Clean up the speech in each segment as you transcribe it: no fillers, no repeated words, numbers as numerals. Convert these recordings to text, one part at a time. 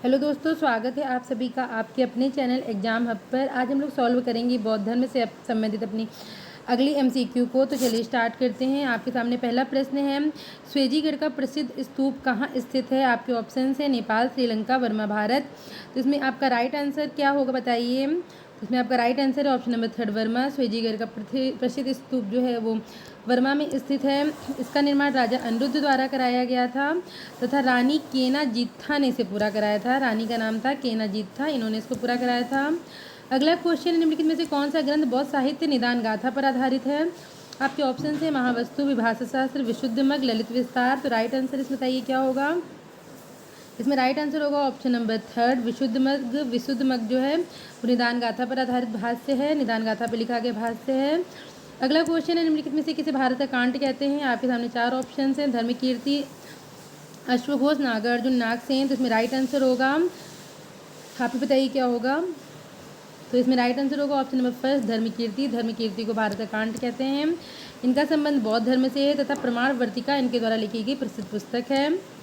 Hello दोस्तों, स्वागत है आप सभी का आपके अपने चैनल एग्जाम हब पर। आज हम लोग सॉल्व करेंगे बौद्ध धर्म से संबंधित अपनी अगली एमसीक्यू को। तो चलिए स्टार्ट करते हैं। आपके सामने पहला प्रश्न है, स्वेजीगढ़ का प्रसिद्ध स्तूप कहाँ स्थित है? आपके ऑप्शन है नेपाल, श्रीलंका, बर्मा, भारत। तो इसमें आपका राइट आंसर क्या होगा बताइए। इसमें आपका राइट आंसर है ऑप्शन नंबर 3 वर्मा। स्वेजीगढ़ का प्रसिद्ध स्तूप जो है वो वर्मा में स्थित है। इसका निर्माण राजा अनिरुद्ध द्वारा कराया गया था तथा रानी केनाजीत्था ने इसे पूरा कराया था। रानी का नाम था केनाजीत्था, इन्होंने इसको पूरा कराया था। अगला क्वेश्चन, निम्नलिखित में से कौन सा ग्रंथ बौद्ध साहित्य निदान गाथा पर आधारित है? आपके ऑप्शन है महावस्तु, विभाषा शास्त्र, विशुद्ध मग, ललित विस्तार। तो राइट आंसर इसमें बताइए क्या होगा। इसमें राइट आंसर होगा ऑप्शन नंबर 3 विशुद्ध मग। विशुद्ध मग जो है वो निदान गाथा पर आधारित भाष्य है, निदान गाथा पर लिखा गया भाष्य है। अगला क्वेश्चन है, निम्नलिखित में से किसे भारत का कांट कहते हैं? आपके सामने 4 ऑप्शन हैं, धर्मकीर्ति, अश्वघोष, नागार्जुन, नागसेन। तो इसमें राइट आंसर होगा, आप ही बताइए क्या होगा। तो इसमें राइट आंसर होगा ऑप्शन नंबर 1 धर्मकीर्ति। धर्मकीर्ति को भारत का कांट कहते हैं। इनका संबंध बौद्ध धर्म से है तथा प्रमाण वर्तिका इनके द्वारा लिखी गई प्रसिद्ध पुस्तक है।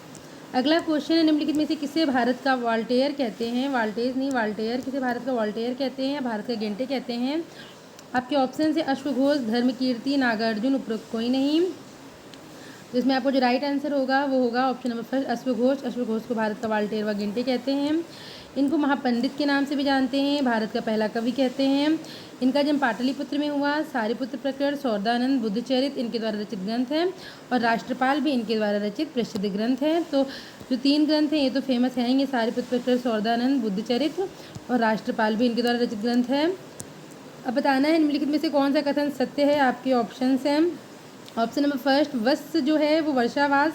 अगला क्वेश्चन है, निम्नलिखित में से किसे भारत का वॉल्टेयर कहते हैं? वाल्टेज नहीं, वॉल्टेयर। किसे भारत का वॉल्टेयर कहते हैं? भारत का गेंटे कहते हैं। आपके ऑप्शन है अश्वघोष, धर्मकीर्ति, नागार्जुन, उपरोक्त कोई नहीं। तो इसमें आपको जो राइट आंसर होगा वो होगा ऑप्शन नंबर 1 अश्वघोष। अश्वघोष को भारत का वाल्टेयर व गेंटे कहते हैं। इनको महापंडित के नाम से भी जानते हैं, भारत का पहला कवि कहते हैं। इनका जन्म पाटलिपुत्र में हुआ। सारिपुत्र प्रकरण, सौदानंद, बुद्धचरित इनके द्वारा रचित ग्रंथ हैं और राष्ट्रपाल भी इनके द्वारा रचित प्रसिद्ध ग्रंथ हैं। तो जो 3 ग्रंथ हैं ये तो फेमस हैं, ये सारिपुत्र प्रकरण, सौदानंद, बुद्धचरित और राष्ट्रपाल भी इनके द्वारा रचित ग्रंथ हैं। अब बताना है निम्नलिखित में से कौन सा कथन सत्य है। आपके ऑप्शन हैं ऑप्शन नंबर 1 वत्स जो है वो वर्षावास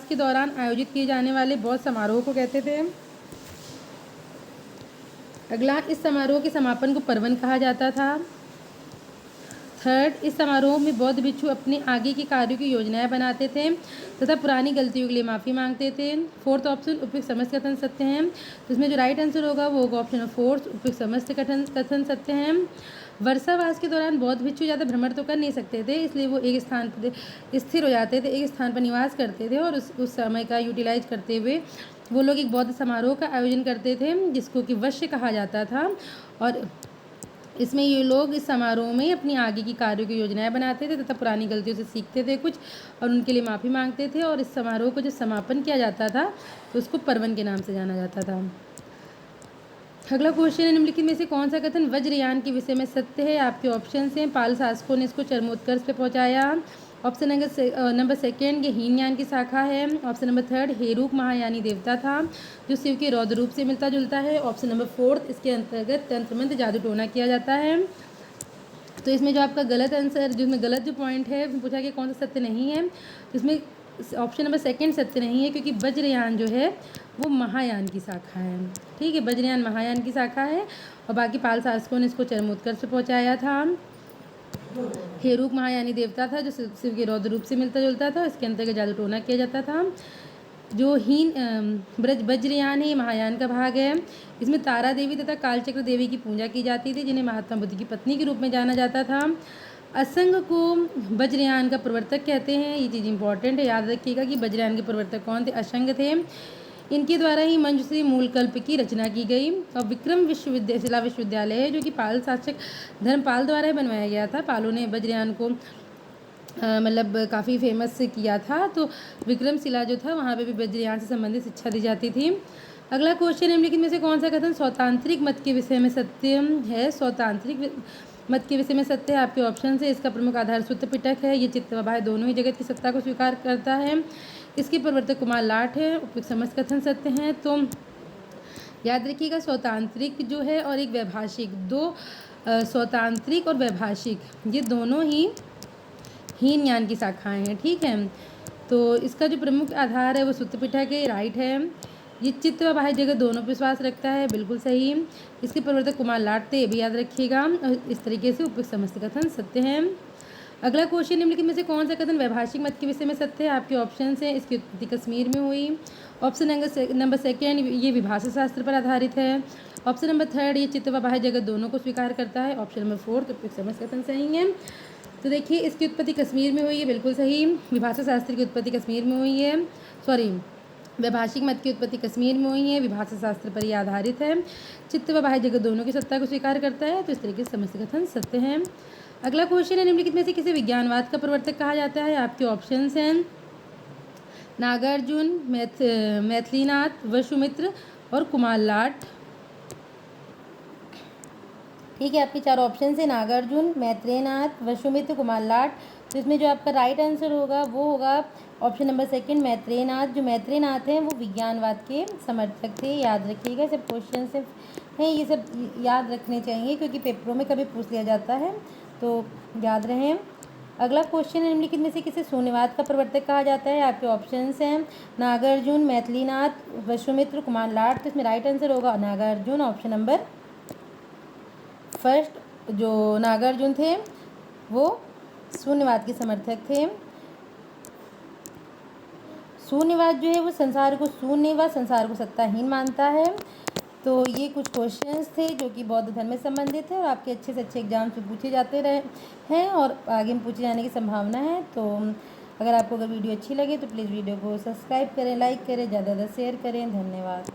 के दौरान आयोजित किए जाने वाले बौद्ध समारोह को कहते थे। अगला, इस समारोह के समापन को पर्वन कहा जाता था। 3, इस समारोह में बौद्ध भिक्षु अपने आगे के कार्यों की योजनाएं बनाते थे तथा पुरानी गलतियों के लिए माफ़ी मांगते थे। 4th ऑप्शन उपयुक्त समस्त कथन सत्य हैं। तो इसमें जो राइट आंसर होगा वो होगा ऑप्शन 4 उपयुक्त समस्त कथन सत्य हैं। वर्षावास के दौरान बौद्ध भिक्षु ज़्यादा भ्रमण तो कर नहीं सकते थे, इसलिए वो एक स्थान पर स्थिर हो जाते थे, एक स्थान पर निवास करते थे और उस समय का यूटिलाइज करते हुए वो लोग एक बौद्ध समारोह का आयोजन करते थे जिसको कि वश्य कहा जाता था। और इसमें ये लोग इस समारोह में अपनी आगे की कार्यों की योजनाएं बनाते थे तथा पुरानी गलतियों से सीखते थे कुछ और उनके लिए माफ़ी मांगते थे। और इस समारोह को जब समापन किया जाता था तो उसको पर्वन के नाम से जाना जाता था। अगला क्वेश्चन है, निम्नलिखित में से कौन सा कथन वज्रयान के विषय में सत्य है? आपके ऑप्शन हैं पाल शासकों ने इसको चरमोत्कर्ष पे पहुंचाया। ऑप्शन नंबर 2 ये हीनयान की शाखा है। ऑप्शन नंबर 3 हेरूक महायानी देवता था जो शिव के रौद्र रूप से मिलता जुलता है। ऑप्शन नंबर 4 इसके अंतर्गत तंत्र मंत्र जादू टोना किया जाता है। तो इसमें जो आपका गलत आंसर, जिसमें गलत जो पॉइंट है उसमें पूछा कि कौन सा सत्य नहीं है, तो इसमें ऑप्शन नंबर 2 सत्य नहीं है क्योंकि वज्रयान जो है वो महायान की शाखा है। ठीक है, वज्रयान महायान की शाखा है और बाकी पाल शासकों ने इसको चरमोत्कर्ष से पहुँचाया था। हेरूक महायानी देवता था जो शिव के रौद्र रूप से मिलता जुलता था, इसके अंतर्गत जादू टोना किया जाता था। जो वज्रयान है महायान का भाग है। इसमें तारा देवी तथा कालचक्र देवी की पूजा की जाती थी जिन्हें महात्मा बुद्ध की पत्नी के रूप में जाना जाता था। असंग को वज्रयान का प्रवर्तक कहते हैं, ये चीज़ इंपॉर्टेंट है, याद रखिएगा कि वज्रयान के प्रवर्तक कौन थे? असंग थे। इनके द्वारा ही मंजूश्री मूलकल्प की रचना की गई। और विक्रम शिला विश्वविद्यालय है जो कि पाल शासक धर्मपाल द्वारा बनवाया गया था। पालों ने वज्रयान को मतलब काफ़ी फेमस किया था। तो विक्रम शिला जो था वहाँ पे भी वज्रयान से संबंधित शिक्षा दी जाती थी। अगला क्वेश्चन, निम्नलिखित में से कौन सा कथन स्वतांत्रिक मत के विषय में सत्य है? स्वतांत्रिक मत के विषय में सत्य है। आपके ऑप्शन से इसका प्रमुख आधार सूत्र पिटक है, ये चित्त व बाह्य दोनों ही जगत की सत्ता को स्वीकार करता है। इसके प्रवर्तक कुमार लाट है। उपयुक्त समस्त कथन सत्य हैं। तो याद रखिएगा स्वतांत्रिक जो है और एक वैभाषिक, दो स्वतांत्रिक और वैभाषिक ये दोनों ही हीनयान की शाखाएं हैं। ठीक है, तो इसका जो प्रमुख आधार है वो सूत्र पिटक है, राइट है। ये चित्त व बाह्य जगत दोनों पर विश्वास रखता है, बिल्कुल सही। इसके प्रवर्तक कुमार लाट थे, ये भी याद रखिएगा। इस तरीके से उपयुक्त समस्त कथन सत्य हैं। अगला क्वेश्चन, निम्नलिखित में से कौन सा कथन वैभाषिक मत के विषय में सत्य है? आपके ऑप्शन हैं इसकी उत्पत्ति कश्मीर में हुई। ऑप्शन नंबर 2 ये विभाषा शास्त्र पर आधारित है। ऑप्शन नंबर 3 ये चित्त व बाह्य जगत दोनों को स्वीकार करता है। ऑप्शन नंबर 4 उपयुक्त समस्त कथन सही है। तो देखिए इसकी उत्पत्ति कश्मीर में हुई है, बिल्कुल सही। विभाषा शास्त्र की उत्पत्ति कश्मीर में हुई है, सॉरी वैभाषिक मत की उत्पत्ति कश्मीर में हुई है। विभाषा शास्त्र पर यह आधारित है। चित्त व बाह्य जगत दोनों की सत्ता को स्वीकार करता है। तो इस तरीके से समस्त कथन सत्य हैं। अगला क्वेश्चन है, निम्नलिखित में से किसे विज्ञानवाद का प्रवर्तक कहा जाता है? आपके ऑप्शंस हैं नागार्जुन, मैथिलीनाथ, वसुमित्र और कुमारलाट। ठीक है, आपके चार ऑप्शन है नागार्जुन, मैत्रेयनाथ, वसुमित्र, कुमारलाट। तो इसमें जो आपका राइट आंसर होगा वो होगा ऑप्शन नंबर सेकंड मैत्रेयनाथ। जो मैत्रेयनाथ हैं वो विज्ञानवाद के समर्थक थे। याद रखिएगा, सब क्वेश्चन से हैं, ये सब याद रखने चाहिए क्योंकि पेपरों में कभी पूछ लिया जाता है, तो याद रहें। अगला क्वेश्चन है, निम्नलिखित में से किसे शून्यवाद का प्रवर्तक कहा जाता है? आपके ऑप्शंस हैं नागार्जुन, मैथिलीनाथ, वसुमित्र, कुमारलाट। तो इसमें राइट आंसर होगा नागार्जुन, ऑप्शन नंबर फर्स्ट। जो नागार्जुन थे वो शून्यवाद के समर्थक थे। शून्यवाद जो है वो संसार को शून्य व संसार को सत्ताहीन मानता है। तो ये कुछ क्वेश्चंस थे जो कि बौद्ध धर्म में संबंधित है और आपके अच्छे से अच्छे एग्जाम्स में पूछे जाते रहे हैं और आगे में पूछे जाने की संभावना है। तो अगर आपको वीडियो अच्छी लगे तो प्लीज़ वीडियो को सब्सक्राइब करें, लाइक करें, ज़्यादा से ज़्यादा शेयर करें। धन्यवाद।